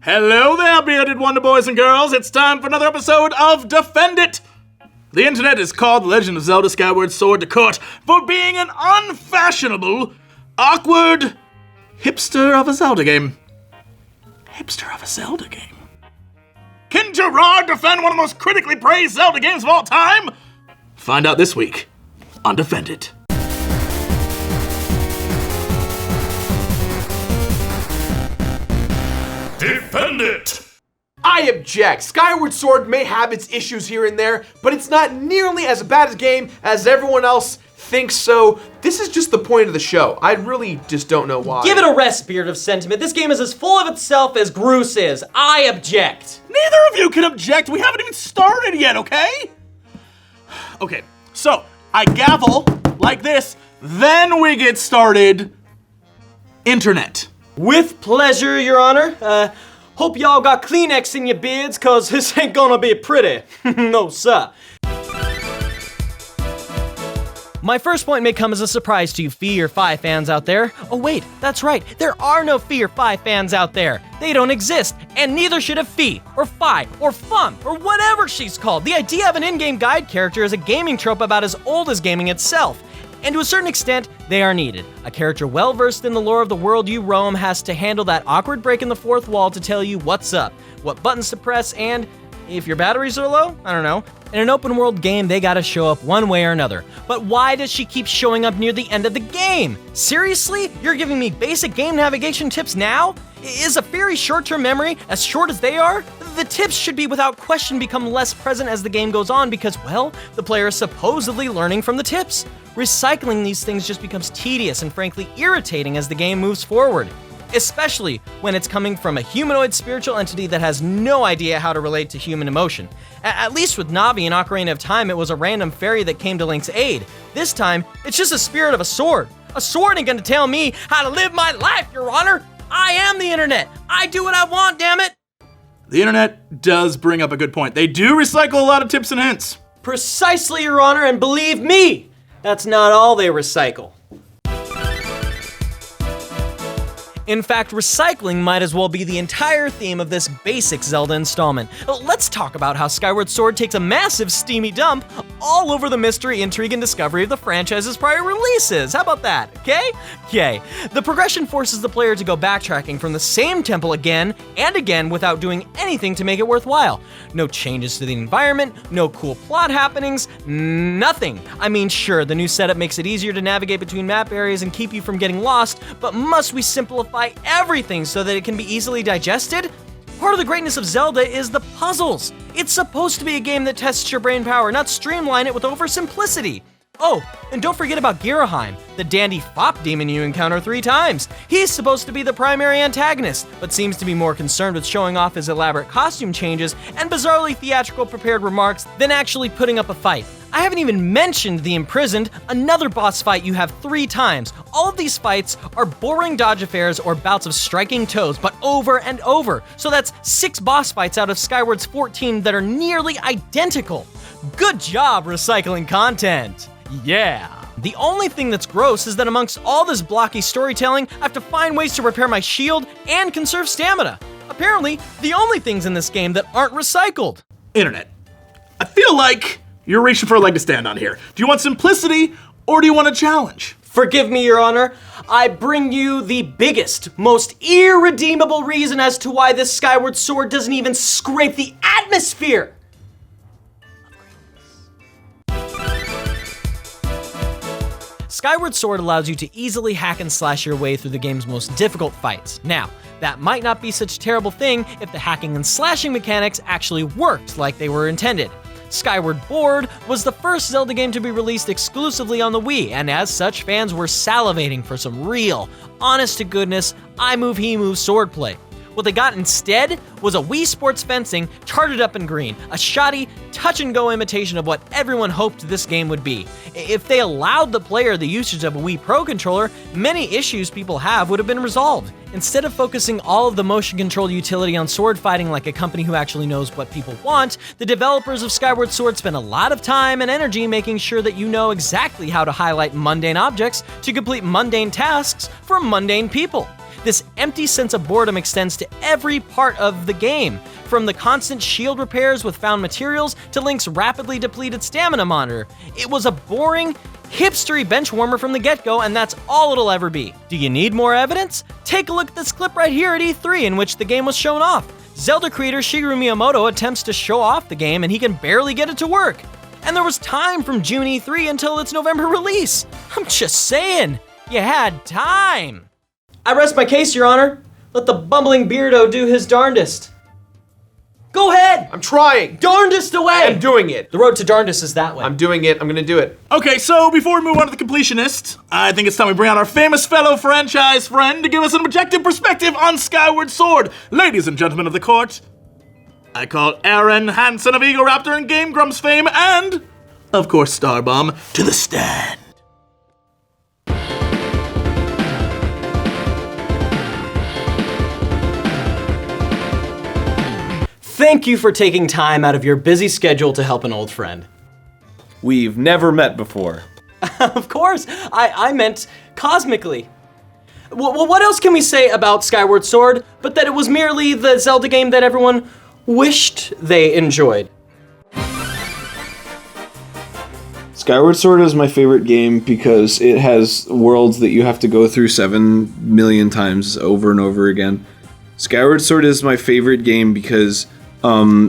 Hello there, bearded wonder boys and girls. It's time for another episode of Defend It. The internet is called Legend of Zelda Skyward Sword to court for being an unfashionable, awkward hipster of a Zelda game. Hipster of a Zelda game. Can Gerard defend one of the most critically praised Zelda games of all time? Find out this week on Defend It. Defend it! I object. Skyward Sword may have its issues here and there, but it's not nearly as bad a game as everyone else thinks so. This is just the point of the show. I really just don't know why. Give it a rest, Beard of Sentiment. This game is as full of itself as Groose is. I object. Neither of you can object. We haven't even started yet, okay? Okay, so I gavel like this, then we get started. Internet. With pleasure, Your Honor. Hope y'all got Kleenex in your beards, cause this ain't gonna be pretty. No, sir. My first point may come as a surprise to you Fee or Fi fans out there. Oh wait, that's right, there are no Fee or Fi fans out there. They don't exist, and neither should have Fee, or Fi, or Fum, or whatever she's called. The idea of an in-game guide character is a gaming trope about as old as gaming itself. And to a certain extent, they are needed. A character well-versed in the lore of the world you roam has to handle that awkward break in the fourth wall to tell you what's up, what buttons to press, and if your batteries are low, I don't know. In an open world game, they gotta show up one way or another. But why does she keep showing up near the end of the game? Seriously? You're giving me basic game navigation tips now? Is a fairy's short-term memory as short as they are? The tips should be without question become less present as the game goes on because, well, the player is supposedly learning from the tips. Recycling these things just becomes tedious and frankly irritating as the game moves forward. Especially when it's coming from a humanoid spiritual entity that has no idea how to relate to human emotion. At least with Navi in Ocarina of Time, it was a random fairy that came to Link's aid. This time, it's just a spirit of a sword. A sword ain't gonna tell me how to live my life, Your Honor! I am the internet! I do what I want, damn it! The internet does bring up a good point. They do recycle a lot of tips and hints. Precisely, Your Honor, and believe me, that's not all they recycle. In fact, recycling might as well be the entire theme of this basic Zelda installment. Let's talk about how Skyward Sword takes a massive steamy dump all over the mystery, intrigue, and discovery of the franchise's prior releases. How about that, okay? Okay. The progression forces the player to go backtracking from the same temple again and again without doing anything to make it worthwhile. No changes to the environment, no cool plot happenings, nothing. I mean, sure, the new setup makes it easier to navigate between map areas and keep you from getting lost, but must we simplify everything so that it can be easily digested? Part of the greatness of Zelda is the puzzles. It's supposed to be a game that tests your brain power, not streamline it with oversimplicity. Oh, and don't forget about Girahim, the dandy fop demon you encounter 3 times. He's supposed to be the primary antagonist, but seems to be more concerned with showing off his elaborate costume changes and bizarrely theatrical prepared remarks than actually putting up a fight. I haven't even mentioned the Imprisoned, another boss fight you have 3 times. All of these fights are boring dodge affairs or bouts of striking toes, but over and over. So that's 6 boss fights out of Skyward's 14 that are nearly identical. Good job recycling content. Yeah. The only thing that's gross is that amongst all this blocky storytelling, I have to find ways to repair my shield and conserve stamina. Apparently, the only things in this game that aren't recycled. Internet. I feel like you're reaching for a leg to stand on here. Do you want simplicity or do you want a challenge? Forgive me, Your Honor. I bring you the biggest, most irredeemable reason as to why this Skyward Sword doesn't even scrape the atmosphere. Skyward Sword allows you to easily hack and slash your way through the game's most difficult fights. Now, that might not be such a terrible thing if the hacking and slashing mechanics actually worked like they were intended. Skyward Sword was the first Zelda game to be released exclusively on the Wii, and as such, fans were salivating for some real, honest-to-goodness, I move, he moves swordplay. What they got instead was a Wii Sports fencing charted up in green, a shoddy, touch-and-go imitation of what everyone hoped this game would be. If they allowed the player the usage of a Wii Pro controller, many issues people have would have been resolved. Instead of focusing all of the motion control utility on sword fighting like a company who actually knows what people want, the developers of Skyward Sword spent a lot of time and energy making sure that you know exactly how to highlight mundane objects to complete mundane tasks for mundane people. This empty sense of boredom extends to every part of the game, from the constant shield repairs with found materials to Link's rapidly depleted stamina monitor. It was a boring, hipstery bench warmer from the get-go, and that's all it'll ever be. Do you need more evidence? Take a look at this clip right here at E3 in which the game was shown off. Zelda creator Shigeru Miyamoto attempts to show off the game and he can barely get it to work. And there was time from June E3 until its November release. I'm just saying, you had time. I rest my case, Your Honor. Let the bumbling beardo do his darndest. Go ahead! I'm trying! Darndest away! I'm doing it! The road to darndest is that way. I'm doing it. I'm gonna do it. Okay, so before we move on to the Completionist, I think it's time we bring out our famous fellow franchise friend to give us an objective perspective on Skyward Sword. Ladies and gentlemen of the court, I call Aaron Hansen of Egoraptor and Game Grumps fame and, of course, Starbomb to the stand. Thank you for taking time out of your busy schedule to help an old friend. We've never met before. Of course, I meant cosmically. Well, what else can we say about Skyward Sword but that it was merely the Zelda game that everyone wished they enjoyed? Skyward Sword is my favorite game because it has worlds that you have to go through 7 million times over and over again. Skyward Sword is my favorite game because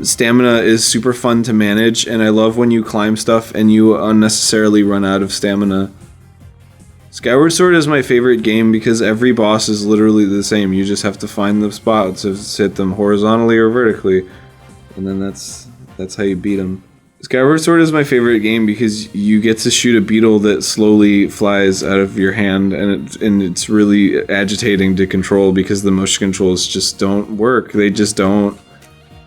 stamina is super fun to manage, and I love when you climb stuff and you unnecessarily run out of stamina. Skyward Sword is my favorite game because every boss is literally the same. You just have to find the spots to hit them horizontally or vertically, and then that's how you beat them. Skyward Sword is my favorite game because you get to shoot a beetle that slowly flies out of your hand, and it's really agitating to control because the motion controls just don't work. They just don't.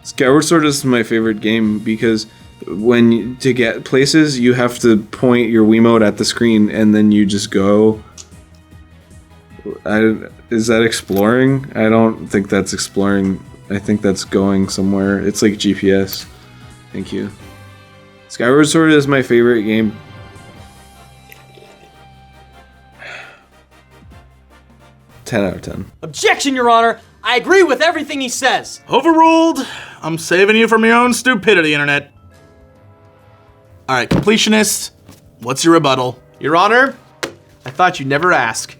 Skyward Sword is my favorite game because to get places, you have to point your Wiimote at the screen and then you just go. Is that exploring? I don't think that's exploring. I think that's going somewhere. It's like GPS. Thank you. Skyward Sword is my favorite game. Ten out of 10. Objection, Your Honor! I agree with everything he says! Overruled. I'm saving you from your own stupidity, Internet. Alright, Completionist, what's your rebuttal? Your Honor, I thought you'd never ask.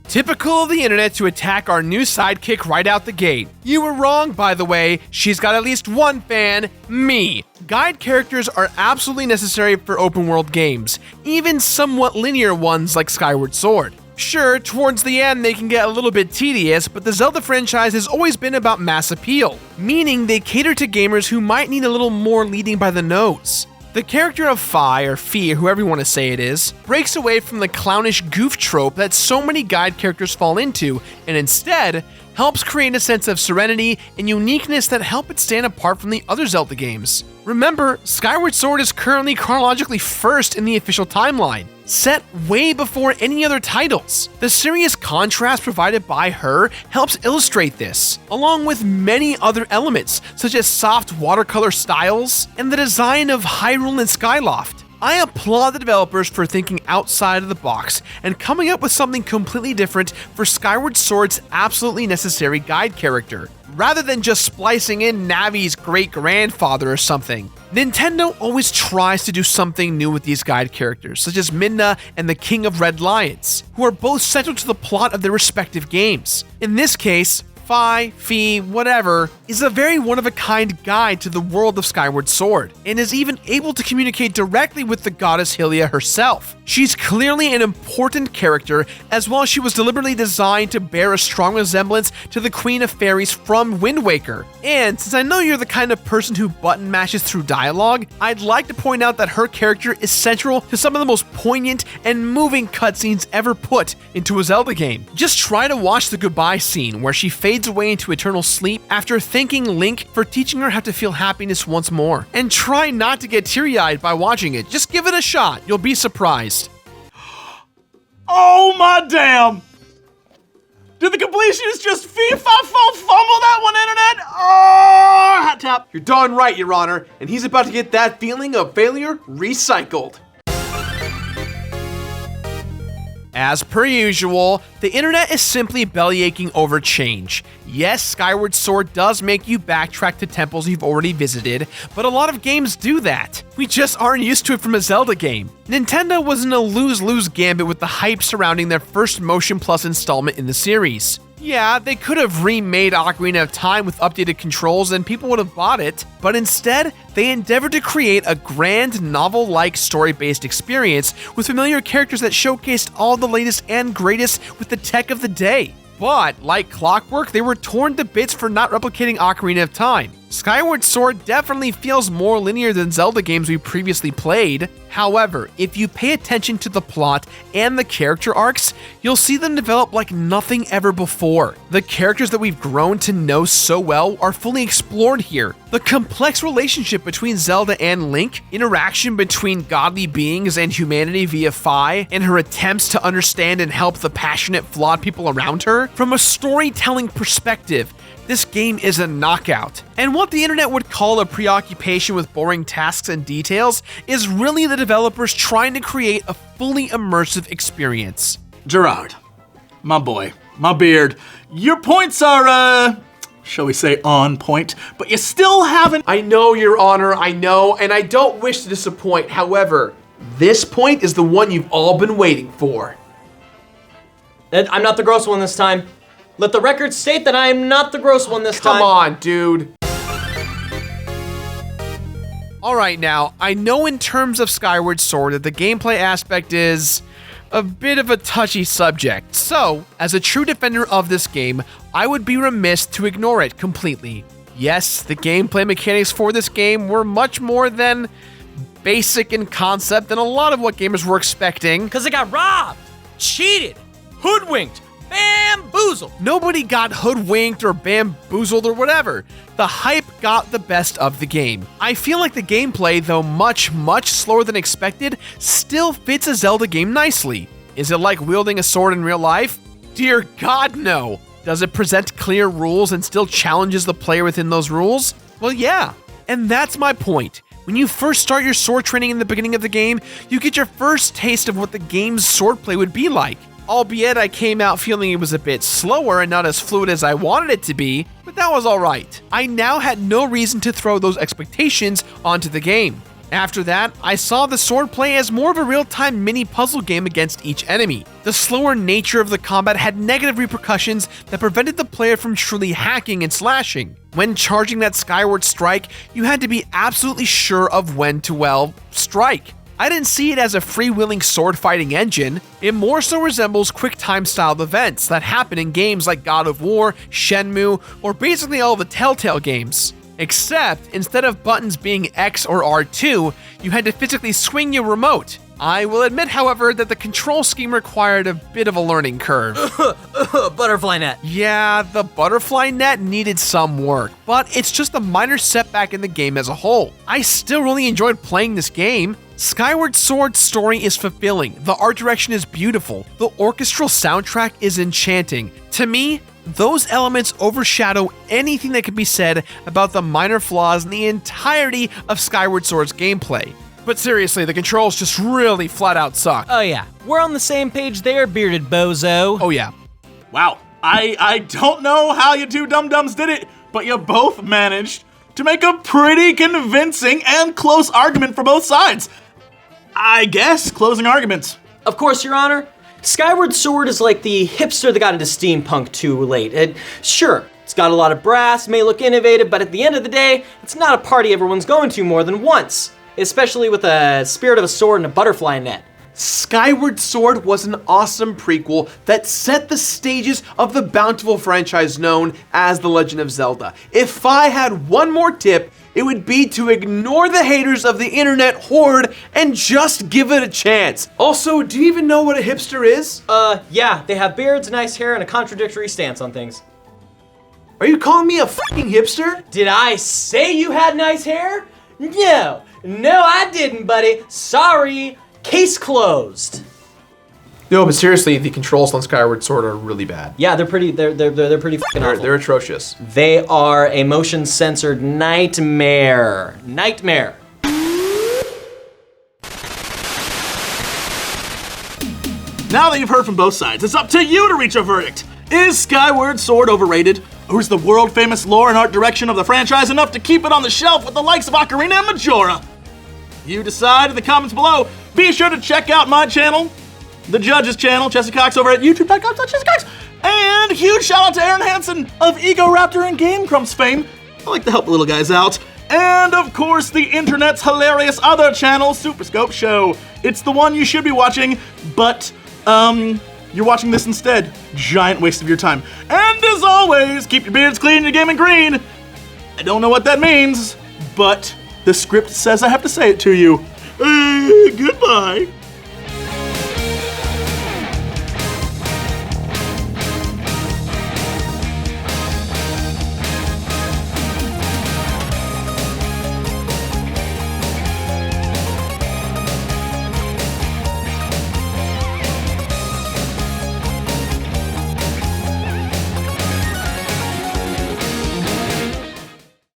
Typical of the internet to attack our new sidekick right out the gate. You were wrong, by the way. She's got at least one fan, me. Guide characters are absolutely necessary for open world games, even somewhat linear ones like Skyward Sword. Sure, towards the end they can get a little bit tedious, but the Zelda franchise has always been about mass appeal, meaning they cater to gamers who might need a little more leading by the nose. The character of Fi, or Fi, whoever you want to say it is, breaks away from the clownish goof trope that so many guide characters fall into, and instead helps create a sense of serenity and uniqueness that help it stand apart from the other Zelda games. Remember, Skyward Sword is currently chronologically first in the official timeline, set way before any other titles. The serious contrast provided by her helps illustrate this, along with many other elements, such as soft watercolor styles and the design of Hyrule and Skyloft. I applaud the developers for thinking outside of the box and coming up with something completely different for Skyward Sword's absolutely necessary guide character, rather than just splicing in Navi's great-grandfather or something. Nintendo always tries to do something new with these guide characters, such as Midna and the King of Red Lions, who are both central to the plot of their respective games. In this case, Fi, whatever, is a very one-of-a-kind guide to the world of Skyward Sword, and is even able to communicate directly with the goddess Hylia herself. She's clearly an important character, as well as she was deliberately designed to bear a strong resemblance to the Queen of Fairies from Wind Waker. And since I know you're the kind of person who button mashes through dialogue, I'd like to point out that her character is central to some of the most poignant and moving cutscenes ever put into a Zelda game. Just try to watch the goodbye scene where she fades away into eternal sleep after thanking Link for teaching her how to feel happiness once more. And try not to get teary-eyed by watching it. Just give it a shot. You'll be surprised. Oh my damn! Did the Completionist just fumble that one, Internet? Oh, hot tap. You're darn right, Your Honor, and he's about to get that feeling of failure recycled. As per usual, the internet is simply bellyaching over change. Yes, Skyward Sword does make you backtrack to temples you've already visited, but a lot of games do that. We just aren't used to it from a Zelda game. Nintendo was in a lose-lose gambit with the hype surrounding their first MotionPlus installment in the series. Yeah, they could have remade Ocarina of Time with updated controls and people would have bought it, but instead, they endeavored to create a grand, novel-like story-based experience with familiar characters that showcased all the latest and greatest with the tech of the day. But, like clockwork, they were torn to bits for not replicating Ocarina of Time. Skyward Sword definitely feels more linear than Zelda games we previously played. However, if you pay attention to the plot and the character arcs, you'll see them develop like nothing ever before. The characters that we've grown to know so well are fully explored here. The complex relationship between Zelda and Link, interaction between godly beings and humanity via Fi, and her attempts to understand and help the passionate, flawed people around her. From a storytelling perspective, this game is a knockout. And what the internet would call a preoccupation with boring tasks and details is really the developers trying to create a fully immersive experience. Gerard, my boy, my beard, your points are, shall we say, on point, but you still haven't. I know, Your Honor, I know, and I don't wish to disappoint. However, this point is the one you've all been waiting for. I'm not the gross one this time. Let the record state that I am not the gross one this time. Come on, dude. Alright now, I know in terms of Skyward Sword that the gameplay aspect is a bit of a touchy subject, so, as a true defender of this game, I would be remiss to ignore it completely. Yes, the gameplay mechanics for this game were much more than basic in concept than a lot of what gamers were expecting. Because it got robbed, cheated, hoodwinked, bamboozled. Nobody got hoodwinked or bamboozled or whatever. The hype got the best of the game. I feel like the gameplay, though much slower than expected, still fits a Zelda game nicely. Is it like wielding a sword in real life? Dear God, no. Does it present clear rules and still challenges the player within those rules? Well, yeah. And that's my point. When you first start your sword training in the beginning of the game, you get your first taste of what the game's swordplay would be like. Albeit I came out feeling it was a bit slower and not as fluid as I wanted it to be, but that was alright. I now had no reason to throw those expectations onto the game. After that, I saw the swordplay as more of a real-time mini-puzzle game against each enemy. The slower nature of the combat had negative repercussions that prevented the player from truly hacking and slashing. When charging that Skyward strike, you had to be absolutely sure of when to, well, strike. I didn't see it as a freewheeling sword fighting engine. It more so resembles quick-time styled events that happen in games like God of War, Shenmue, or basically all the Telltale games. Except, instead of buttons being X or R2, you had to physically swing your remote. I will admit, however, that the control scheme required a bit of a learning curve. Butterfly net. Yeah, the butterfly net needed some work, but it's just a minor setback in the game as a whole. I still really enjoyed playing this game. Skyward Sword's story is fulfilling, the art direction is beautiful, the orchestral soundtrack is enchanting. To me, those elements overshadow anything that can be said about the minor flaws in the entirety of Skyward Sword's gameplay. But seriously, the controls just really flat out suck. Oh yeah, we're on the same page there, bearded bozo. Oh yeah. Wow, I don't know how you two dum-dums did it, but you both managed to make a pretty convincing and close argument for both sides. I guess closing arguments. Of course, Your Honor. Skyward Sword is like the hipster that got into steampunk too late. Sure, it's got a lot of brass, may look innovative, but at the end of the day, it's not a party everyone's going to more than once. Especially with a spirit of a sword and a butterfly net. Skyward Sword was an awesome prequel that set the stages of the bountiful franchise known as The Legend of Zelda. If I had one more tip, it would be to ignore the haters of the internet horde and just give it a chance. Also, do you even know what a hipster is? Yeah, they have beards, nice hair, and a contradictory stance on things. Are you calling me a fucking hipster? Did I say you had nice hair? No, I didn't, buddy. Sorry. Case closed. No, but seriously, the controls on Skyward Sword are really bad. Yeah, they're pretty fucking awful. They're atrocious. They are a motion censored nightmare. Now that you've heard from both sides, it's up to you to reach a verdict. Is Skyward Sword overrated? Or is the world-famous lore and art direction of the franchise enough to keep it on the shelf with the likes of Ocarina and Majora? You decide in the comments below. Be sure to check out my channel, the Judge's channel, Jesse Cox, over at youtube.com/JesseCox. And huge shout out to Aaron Hansen of Egoraptor and Game Grumps fame. I like to help the little guys out. And of course, the internet's hilarious other channel, Super Scope Show. It's the one you should be watching, but you're watching this instead. Giant waste of your time. And as always, keep your beards clean and your gaming green. I don't know what that means, but the script says I have to say it to you. Goodbye.